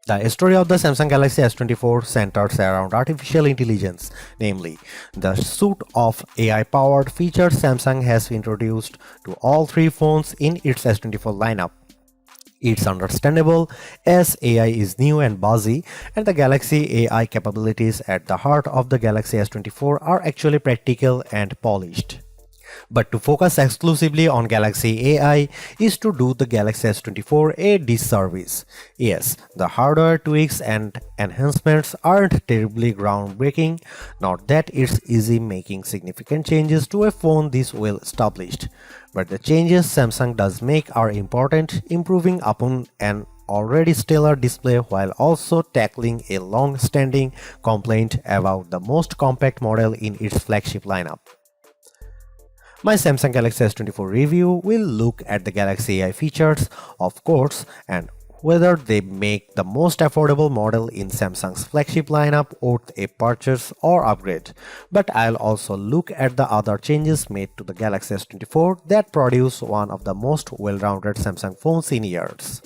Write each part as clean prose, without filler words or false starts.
The story of the Samsung Galaxy S24 centers around artificial intelligence, namely, the suite of AI-powered features Samsung has introduced to all three phones in its S24 lineup. It's understandable as AI is new and buzzy, and the Galaxy AI capabilities at the heart of the Galaxy S24 are actually practical and polished. But to focus exclusively on Galaxy AI is to do the Galaxy S24 a disservice. Yes, the hardware tweaks and enhancements aren't terribly groundbreaking, not that it's easy making significant changes to a phone this well established. But the changes Samsung does make are important, improving upon an already stellar display while also tackling a long-standing complaint about the most compact model in its flagship lineup. My Samsung Galaxy S24 review will look at the Galaxy AI features, of course, and whether they make the most affordable model in Samsung's flagship lineup worth a purchase or upgrade. But I'll also look at the other changes made to the Galaxy S24 that produce one of the most well-rounded Samsung phones in years.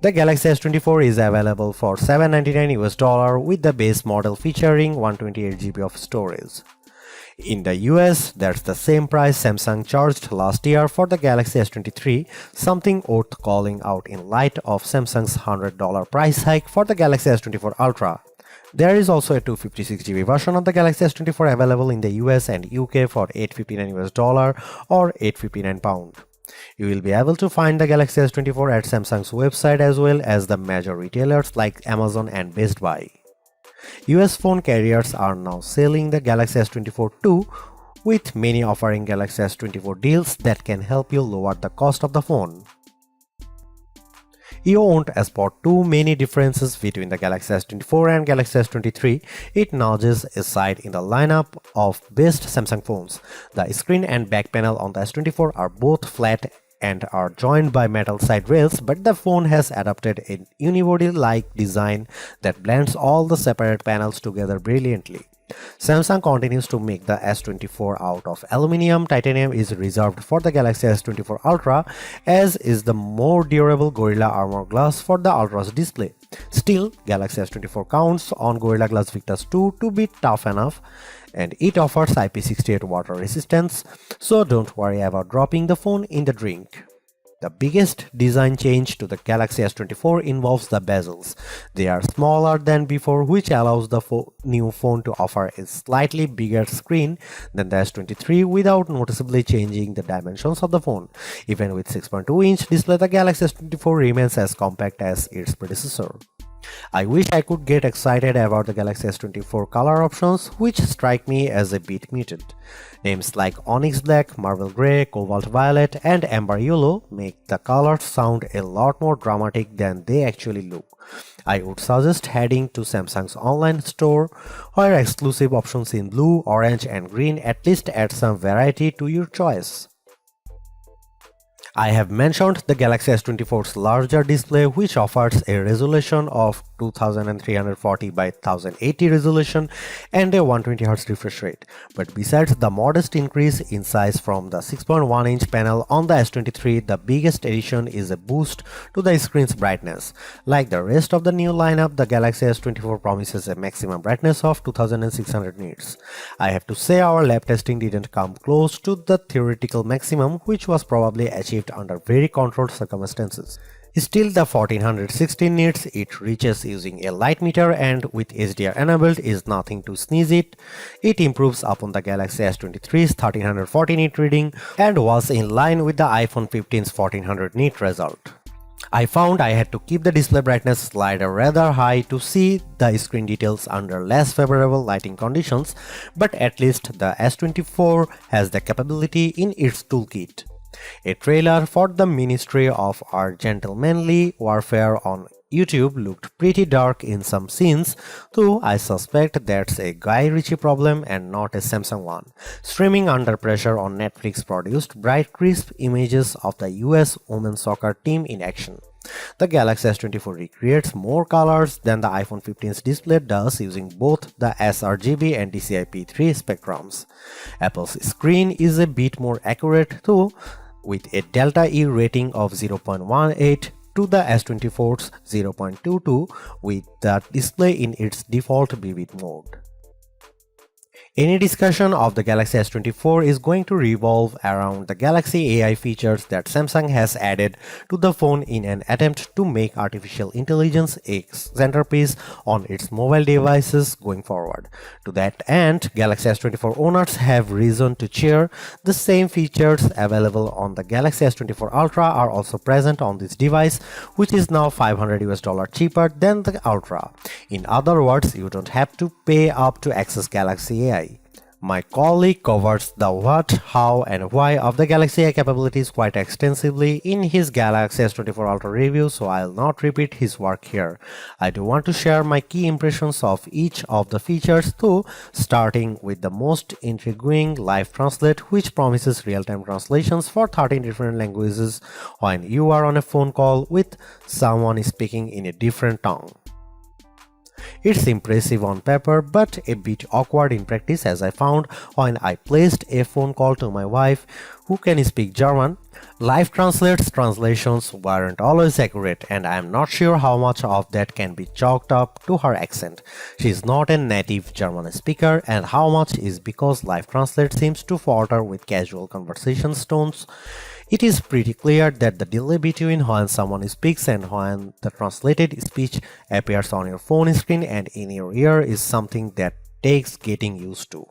The Galaxy S24 is available for $799 with the base model featuring 128GB of storage. In the US, that's the same price Samsung charged last year for the Galaxy S23, something worth calling out in light of Samsung's $100 price hike for the Galaxy S24 Ultra. There is also a 256GB version of the Galaxy S24 available in the US and UK for $859 or £859. You will be able to find the Galaxy S24 at Samsung's website as well as the major retailers like Amazon and Best Buy. US phone carriers are now selling the Galaxy S24 too, with many offering Galaxy S24 deals that can help you lower the cost of the phone. You won't spot too many differences between the Galaxy S24 and Galaxy S23. It nudges aside in the lineup of best Samsung phones. The screen and back panel on the S24 are both flat and are joined by metal side rails, but the phone has adopted a unibody-like design that blends all the separate panels together brilliantly. Samsung continues to make the S24 out of aluminum. Titanium is reserved for the Galaxy S24 Ultra, as is the more durable Gorilla Armor Glass for the Ultra's display. Still, Galaxy S24 counts on Gorilla Glass Victus 2 to be tough enough, and it offers IP68 water resistance, so don't worry about dropping the phone in the drink. The biggest design change to the Galaxy S24 involves the bezels. They are smaller than before, which allows the new phone to offer a slightly bigger screen than the S23 without noticeably changing the dimensions of the phone. Even with 6.2-inch display, the Galaxy S24 remains as compact as its predecessor. I wish I could get excited about the Galaxy S24 color options, which strike me as a bit muted. Names like Onyx Black, Marble Grey, Cobalt Violet, and Amber Yellow make the colors sound a lot more dramatic than they actually look. I would suggest heading to Samsung's online store, where exclusive options in blue, orange, and green at least add some variety to your choice. I have mentioned the Galaxy S24's larger display, which offers a resolution of 2340 by 1080 resolution and a 120Hz refresh rate. But besides the modest increase in size from the 6.1-inch panel on the S23, the biggest addition is a boost to the screen's brightness. Like the rest of the new lineup, the Galaxy S24 promises a maximum brightness of 2600 nits. I have to say our lab testing didn't come close to the theoretical maximum, which was probably achieved under very controlled circumstances. Still, the 1416 nits it reaches using a light meter and with HDR enabled is nothing to sneeze at. It improves upon the Galaxy S23's 1340 nit reading and was in line with the iPhone 15's 1400 nit result. I found I had to keep the display brightness slider rather high to see the screen details under less favorable lighting conditions, but at least the S24 has the capability in its toolkit. A trailer for the Ministry of Our Gentlemanly Warfare on YouTube looked pretty dark in some scenes, though I suspect that's a Guy Ritchie problem and not a Samsung one. Streaming Under Pressure on Netflix produced bright, crisp images of the US women's soccer team in action. The Galaxy S24 recreates more colors than the iPhone 15's display does using both the sRGB and DCI-P3 spectrums. Apple's screen is a bit more accurate though, with a Delta E rating of 0.18 to the S24's 0.22 with the display in its default vivid mode. Any discussion of the Galaxy S24 is going to revolve around the Galaxy AI features that Samsung has added to the phone in an attempt to make artificial intelligence a centerpiece on its mobile devices going forward. To that end, Galaxy S24 owners have reason to cheer. The same features available on the Galaxy S24 Ultra are also present on this device, which is now $500 cheaper than the Ultra. In other words, you don't have to pay up to access Galaxy AI. My colleague covers the what, how, and why of the Galaxy AI capabilities quite extensively in his Galaxy S24 Ultra review, so I'll not repeat his work here. I do want to share my key impressions of each of the features though, starting with the most intriguing Live Translate, which promises real-time translations for 13 different languages when you are on a phone call with someone speaking in a different tongue. It's impressive on paper, but a bit awkward in practice, as I found when I placed a phone call to my wife, who can speak German. Live Translate's translations weren't always accurate, and I am not sure how much of that can be chalked up to her accent. She is not a native German speaker, and how much is because Live Translate seems to falter with casual conversation tones. It is pretty clear that the delay between when someone speaks and when the translated speech appears on your phone screen and in your ear is something that takes getting used to.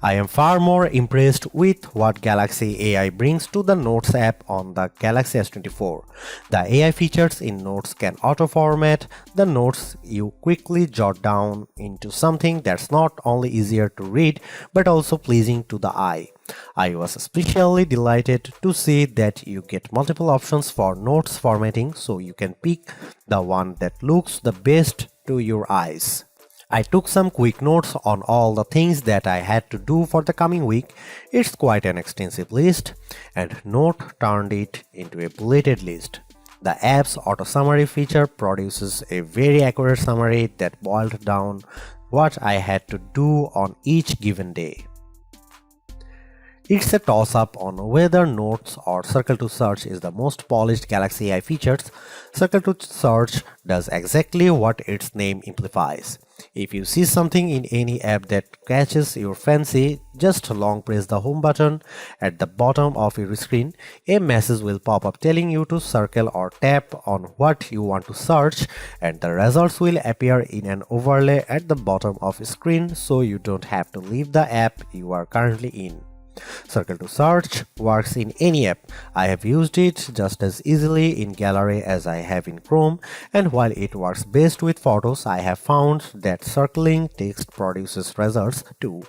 I am far more impressed with what Galaxy AI brings to the Notes app on the Galaxy S24. The AI features in Notes can auto-format the notes you quickly jot down into something that's not only easier to read but also pleasing to the eye. I was especially delighted to see that you get multiple options for notes formatting, so you can pick the one that looks the best to your eyes. I took some quick notes on all the things that I had to do for the coming week. It's quite an extensive list, and Note turned it into a bulleted list. The app's auto summary feature produces a very accurate summary that boiled down what I had to do on each given day. It's a toss-up on whether Notes or Circle to Search is the most polished Galaxy AI features. Circle to Search does exactly what its name implies. If you see something in any app that catches your fancy, just long press the home button at the bottom of your screen. A message will pop up telling you to circle or tap on what you want to search, and the results will appear in an overlay at the bottom of your screen, so you don't have to leave the app you are currently in. Circle to Search works in any app. I have used it just as easily in Gallery as I have in Chrome, and while it works best with photos, I have found that circling text produces results too.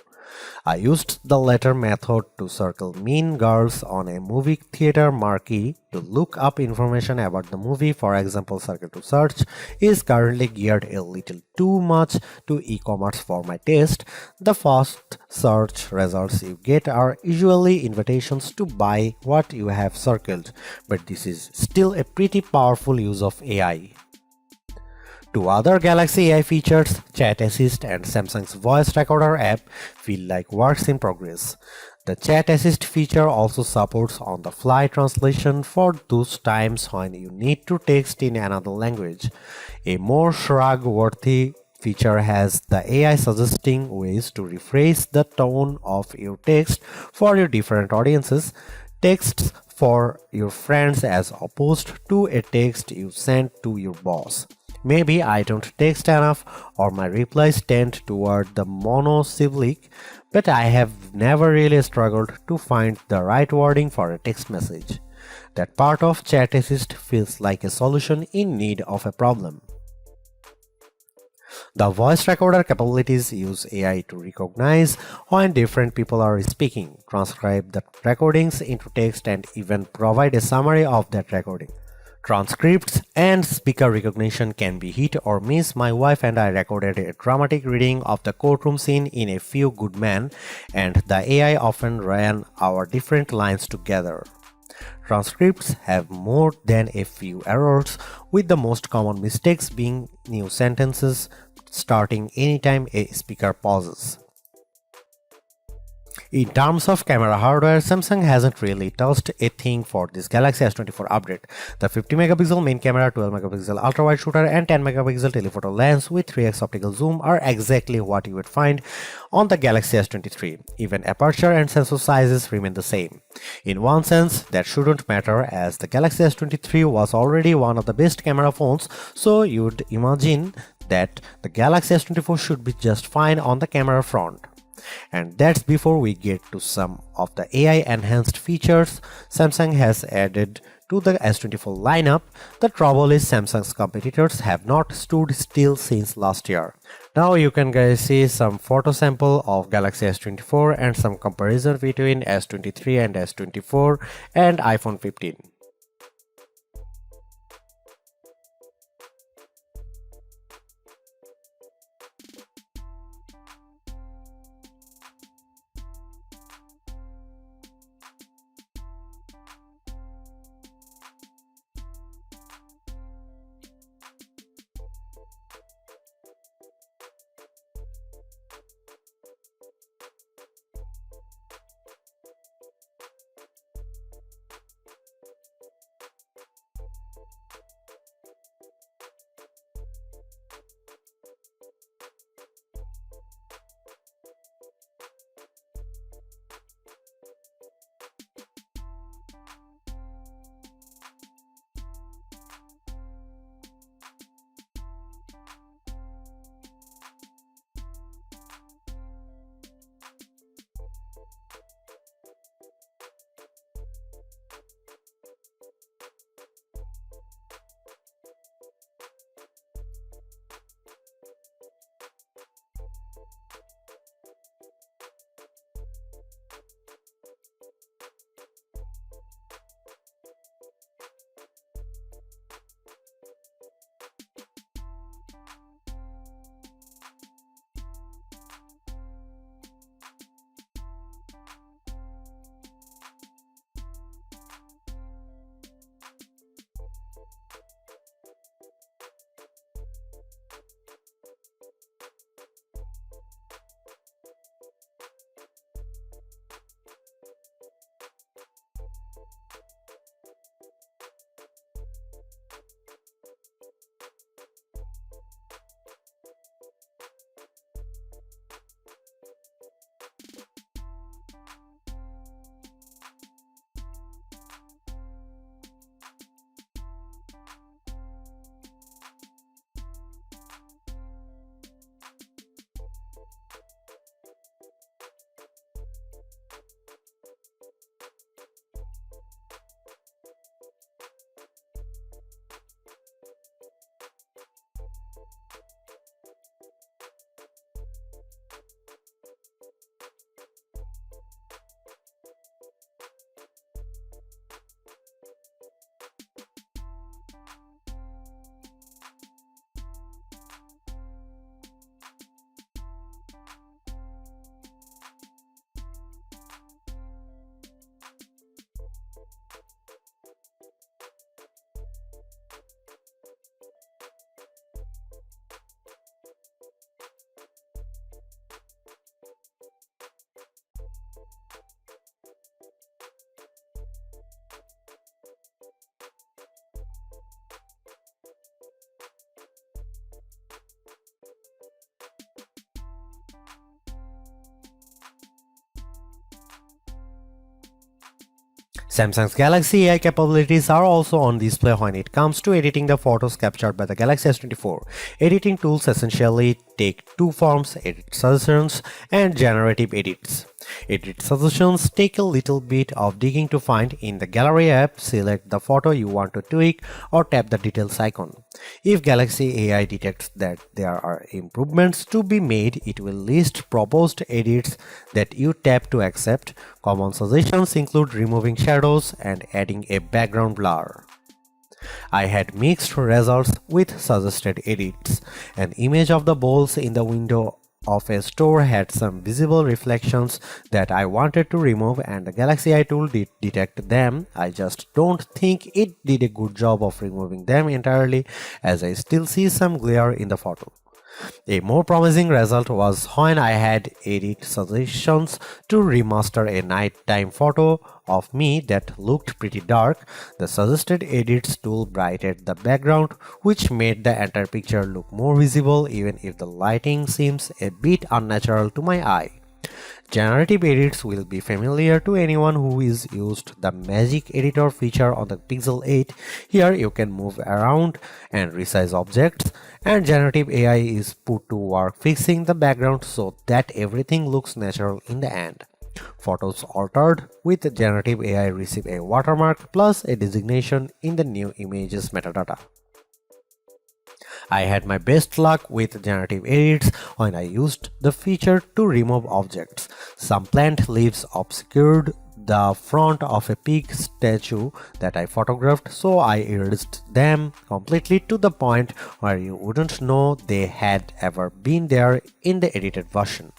I used the latter method to circle Mean Girls on a movie theater marquee to look up information about the movie. For example, Circle to Search is currently geared a little too much to e-commerce for my taste. The first search results you get are usually invitations to buy what you have circled, but this is still a pretty powerful use of AI. Two other Galaxy AI features, Chat Assist and Samsung's Voice Recorder app, feel like works in progress. The Chat Assist feature also supports on-the-fly translation for those times when you need to text in another language. A more shrug-worthy feature has the AI suggesting ways to rephrase the tone of your text for your different audiences. Texts for your friends as opposed to a text you send to your boss. Maybe I don't text enough or my replies tend toward the monosyllabic, but I have never really struggled to find the right wording for a text message. That part of Chat Assist feels like a solution in need of a problem. The voice recorder capabilities use AI to recognize when different people are speaking, transcribe the recordings into text, and even provide a summary of that recording. Transcripts and speaker recognition can be hit or miss. My wife and I recorded a dramatic reading of the courtroom scene in A Few Good Men, and the AI often ran our different lines together. Transcripts have more than a few errors, with the most common mistakes being new sentences starting anytime a speaker pauses. In terms of camera hardware, Samsung hasn't really touched a thing for this Galaxy S24 update. The 50 megapixel main camera, 12 megapixel ultra-wide shooter and 10 megapixel telephoto lens with 3x optical zoom are exactly what you would find on the Galaxy S23. Even aperture and sensor sizes remain the same. In one sense, that shouldn't matter as the Galaxy S23 was already one of the best camera phones, so you'd imagine that the Galaxy S24 should be just fine on the camera front. And that's before we get to some of the AI enhanced features Samsung has added to the S24 lineup. The trouble is Samsung's competitors have not stood still since last year. Now you can guys see some photo sample of Galaxy S24 and some comparison between S23 and S24 and iPhone 15. Samsung's Galaxy AI capabilities are also on display when it comes to editing the photos captured by the Galaxy S24. Editing tools essentially take two forms: edit suggestions and generative edits. Edit suggestions take a little bit of digging to find. In the Gallery app, select the photo you want to tweak or tap the details icon. If Galaxy AI detects that there are improvements to be made, it will list proposed edits that you tap to accept. Common suggestions include removing shadows and adding a background blur. I had mixed results with suggested edits. An image of the bowls in the window of a store had some visible reflections that I wanted to remove, and the Galaxy AI tool did detect them. I just don't think it did a good job of removing them entirely, as I still see some glare in the photo. A more promising result was when I had edit suggestions to remaster a nighttime photo of me that looked pretty dark. The suggested edits tool brightened the background, which made the entire picture look more visible even if the lighting seems a bit unnatural to my eye. Generative edits will be familiar to anyone who is used the Magic Editor feature on the Pixel 8. Here you can move around and resize objects, and generative AI is put to work fixing the background so that everything looks natural in the end. Photos altered with generative AI receive a watermark plus a designation in the new images metadata. I had my best luck with generative edits when I used the feature to remove objects. Some plant leaves obscured the front of a pig statue that I photographed, so I erased them completely to the point where you wouldn't know they had ever been there in the edited version.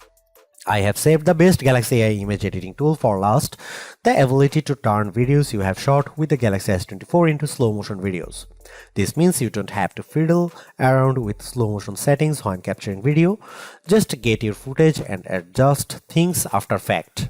I have saved the best Galaxy AI image editing tool for last, the ability to turn videos you have shot with the Galaxy S24 into slow motion videos. This means you don't have to fiddle around with slow motion settings when capturing video, just get your footage and adjust things after fact.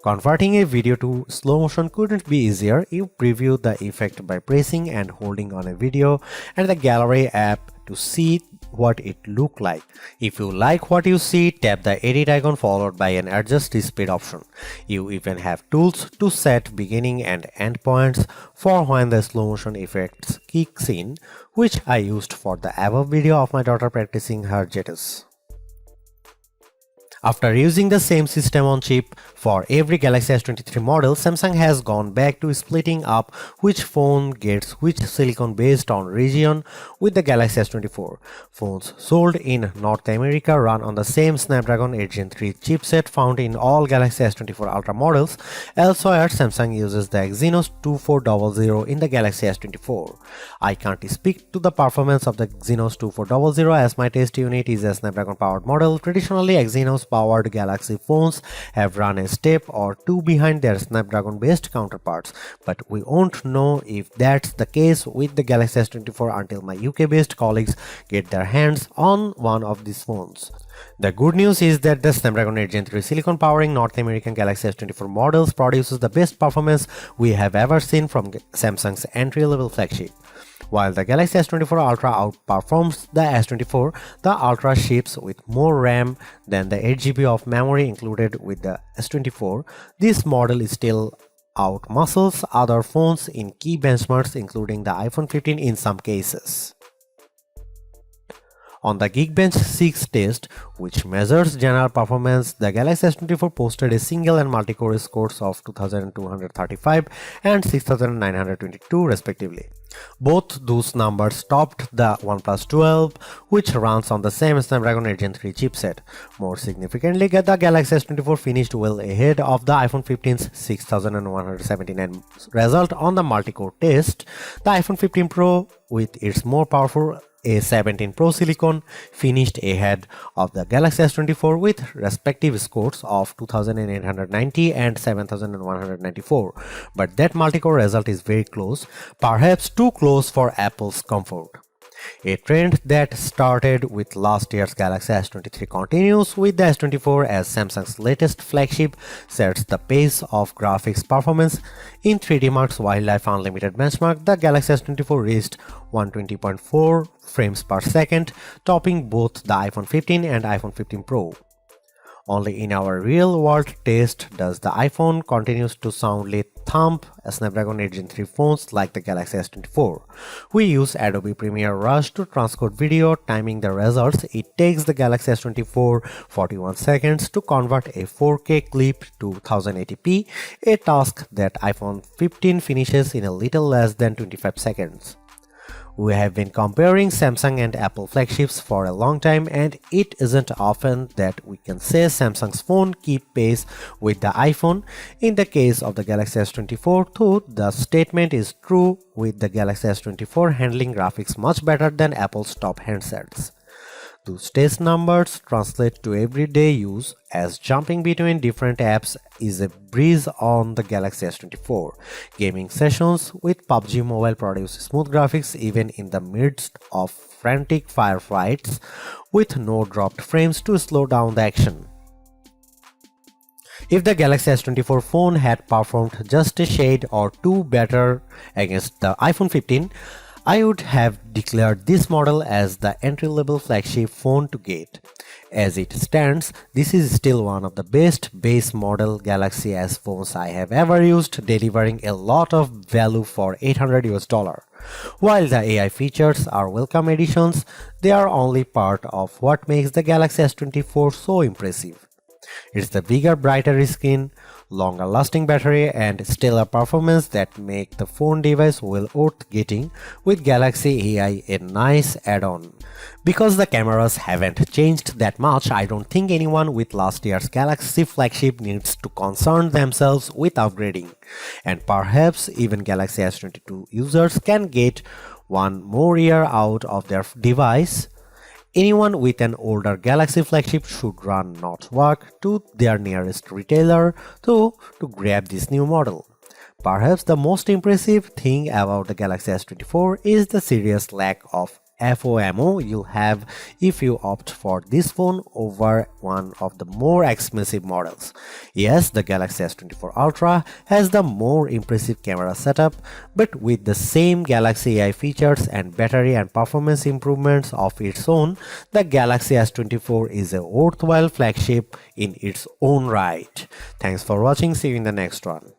Converting a video to slow motion couldn't be easier. You preview the effect by pressing and holding on a video and the Gallery app to see what it looked like. If you like what you see, tap the edit icon followed by an adjust speed option. You even have tools to set beginning and end points for when the slow motion effects kicks in, which I used for the above video of my daughter practicing her jetters. After using the same system on chip for every Galaxy S23 model, Samsung has gone back to splitting up which phone gets which silicon based on region with the Galaxy S24. Phones sold in North America run on the same Snapdragon 8 Gen 3 chipset found in all Galaxy S24 Ultra models. Elsewhere, Samsung uses the Exynos 2400 in the Galaxy S24. I can't speak to the performance of the Exynos 2400 as my test unit is a Snapdragon powered model. Traditionally, Exynos powered Galaxy phones have run a step or two behind their Snapdragon-based counterparts, but we won't know if that's the case with the Galaxy S24 until my UK-based colleagues get their hands on one of these phones. The good news is that the Snapdragon 8 Gen 3 silicon powering North American Galaxy S24 models produces the best performance we have ever seen from Samsung's entry-level flagship. While the Galaxy S24 Ultra outperforms the S24, the Ultra ships with more RAM than the 8GB of memory included with the S24. This model is still outmuscles other phones in key benchmarks including the iPhone 15 in some cases. On the Geekbench 6 test, which measures general performance, the Galaxy S24 posted a single and multi-core scores of 2235 and 6922 respectively. Both those numbers topped the OnePlus 12, which runs on the same Snapdragon 8 Gen 3 chipset. More significantly, the Galaxy S24 finished well ahead of the iPhone 15's 6179 result on the multi-core test. The iPhone 15 Pro, with its more powerful A17 Pro silicon, finished ahead of the Galaxy S24 with respective scores of 2890 and 7194, but that multi-core result is very close, perhaps too close for Apple's comfort. A trend that started with last year's Galaxy S23 continues with the S24 as Samsung's latest flagship sets the pace of graphics performance. In 3D Mark's Wildlife Unlimited benchmark, the Galaxy S24 reached 120.4 frames per second, topping both the iPhone 15 and iPhone 15 Pro. Only in our real-world test does the iPhone continues to soundly thump Snapdragon 8 Gen 3 phones like the Galaxy S24. We use Adobe Premiere Rush to transcode video, timing the results. It takes the Galaxy S24 41 seconds to convert a 4K clip to 1080p, a task that iPhone 15 finishes in a little less than 25 seconds. We have been comparing Samsung and Apple flagships for a long time, and it isn't often that we can say Samsung's phone keep pace with the iPhone. In the case of the Galaxy S24, though, the statement is true with the Galaxy S24 handling graphics much better than Apple's top handsets. to test numbers translate to everyday use, as jumping between different apps is a breeze on the Galaxy S24. Gaming sessions with PUBG Mobile produce smooth graphics even in the midst of frantic firefights, with no dropped frames to slow down the action. If the Galaxy S24 phone had performed just a shade or two better against the iPhone 15, I would have declared this model as the entry-level flagship phone to get. As it stands, this is still one of the best base model Galaxy S phones I have ever used, delivering a lot of value for $800. While the AI features are welcome additions, they are only part of what makes the Galaxy S24 so impressive. It's the bigger, brighter screen, longer lasting battery and stellar performance that make the phone device well worth getting, with Galaxy AI a nice add-on. Because the cameras haven't changed that much, I don't think anyone with last year's Galaxy flagship needs to concern themselves with upgrading. And perhaps even Galaxy S22 users can get one more year out of their device. Anyone with an older Galaxy flagship should run not walk to their nearest retailer to grab this new model. Perhaps the most impressive thing about the Galaxy S24 is the serious lack of FOMO you'll have if you opt for this phone over one of the more expensive models. Yes, the Galaxy S24 Ultra has the more impressive camera setup, but with the same Galaxy AI features and battery and performance improvements of its own, the Galaxy S24 is a worthwhile flagship in its own right. Thanks for watching. See you in the next one.